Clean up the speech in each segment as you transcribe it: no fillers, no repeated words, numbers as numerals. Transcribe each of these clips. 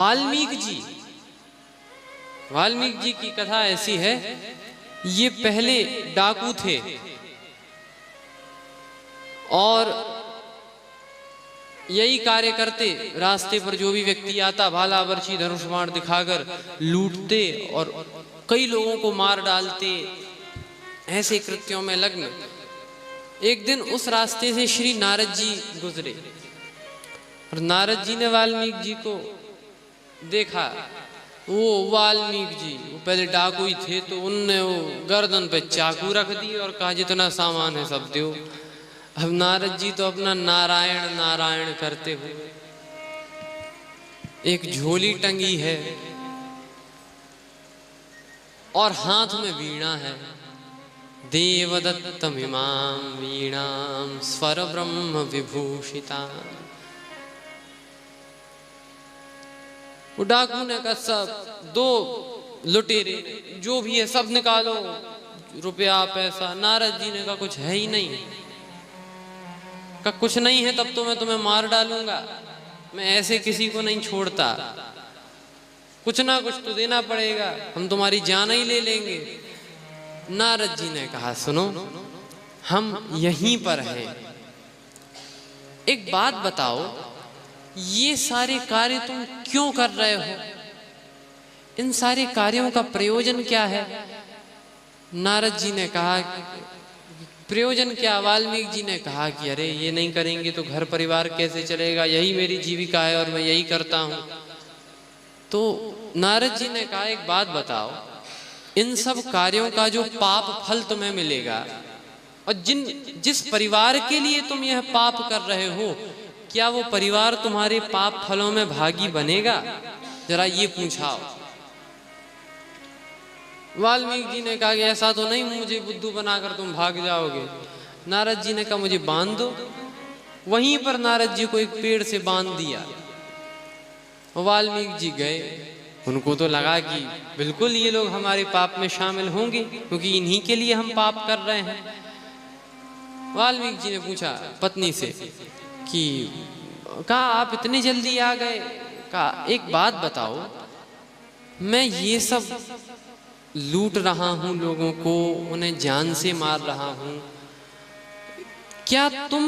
वाल्मीकि जी की कथा ऐसी है, ये पहले डाकू थे और यही कार्य करते, रास्ते पर जो भी व्यक्ति आता भाला बर्छी धनुष बाण दिखाकर लूटते और कई लोगों को मार डालते, ऐसे कृत्यों में लग्न। एक दिन उस रास्ते से श्री नारद जी गुजरे और नारद जी ने वाल्मीकि जी को देखा। वो वाल्मीकि जी वो पहले डाकू ही थे, तो उनने वो गर्दन पे चाकू रख दी और कहा जितना सामान है सब दो। अब नारद जी तो अपना नारायण नारायण करते हुए, एक झोली टंगी है और हाथ में वीणा है। देवदत्तमिमां वीणां स्वर ब्रह्म विभूषिता। वो डाकू ने कहा सब दो लुटेरे जो भी है सब निकालो, रुपया पैसा। नारद जी ने कहा कुछ है ही नहीं। कहा कुछ नहीं है तब तो मैं तुम्हें मार डालूंगा, मैं ऐसे किसी को नहीं छोड़ता, कुछ ना कुछ तो देना पड़ेगा, हम तुम्हारी जान ही ले लेंगे। नारद जी ने कहा सुनो, हम यहीं पर हैं, एक बात बताओ, ये सारे कार्य तुम क्यों कर रहे हो? इन सारे कार्यों का प्रयोजन क्या है? नारद जी ने कहा प्रयोजन क्या? वाल्मीकि जी ने कहा कि अरे ये नहीं करेंगे तो घर परिवार कैसे चलेगा, यही मेरी जीविका है और मैं यही करता हूं। तो नारद जी ने कहा एक बात बताओ, इन सब कार्यों का जो पाप फल तुम्हें मिलेगा और जिस परिवार के लिए तुम यह पाप कर रहे हो, क्या वो परिवार तुम्हारे पाप फलों में भागी बनेगा? जरा ये पूछाओ। वाल्मीकि जी ने कहा कि ऐसा तो नहीं मुझे बुद्धू बनाकर तुम भाग जाओगे। नारद जी ने कहा मुझे बांध दो। वहीं पर नारद जी को एक पेड़ से बांध दिया। वाल्मीकि जी गए, उनको तो लगा कि बिल्कुल ये लोग हमारे पाप में शामिल होंगे क्योंकि इन्हीं के लिए हम पाप कर रहे हैं। वाल्मीकि जी ने पूछा पत्नी से कि कहा आप इतनी जल्दी आ गए, कहा एक बात बताओ, मैं ये सब लूट रहा हूं लोगों को, उन्हें जान से मार रहा हूं, क्या तुम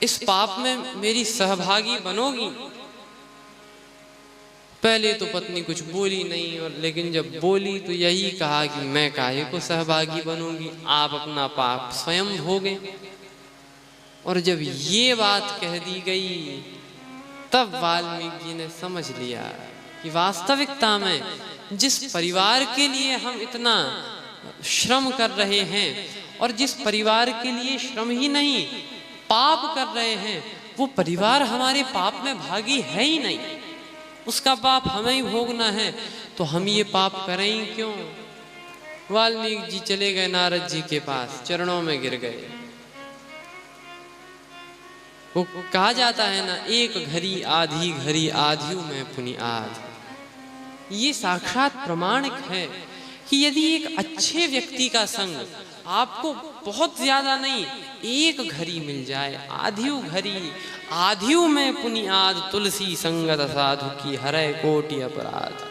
इस पाप में मेरी सहभागी बनोगी? पहले तो पत्नी कुछ बोली नहीं, और लेकिन जब बोली तो यही कहा कि मैं काहे को सहभागी बनूंगी, आप अपना पाप स्वयं भोगें। और जब ये बात कह दी गई तब वाल्मीकि जी ने समझ लिया कि वास्तविकता में जिस परिवार के लिए हम इतना श्रम कर रहे हैं और जिस परिवार के लिए श्रम ही नहीं पाप कर रहे हैं, वो परिवार हमारे पाप में भागी है ही नहीं, उसका पाप हमें ही भोगना है, तो हम ये पाप करें ही क्यों? वाल्मीकि जी चले गए नारद जी के पास, चरणों में गिर गए। वो कहा जाता है ना, एक घड़ी आधी घड़ी आधियु में पुनि आध। ये साक्षात प्रमाणिक है कि यदि एक अच्छे व्यक्ति का संग आपको बहुत ज्यादा नहीं एक घड़ी मिल जाए, आधियु घड़ी, आधियु में पुनि आध, तुलसी संगत साधु की हरै कोटि अपराध।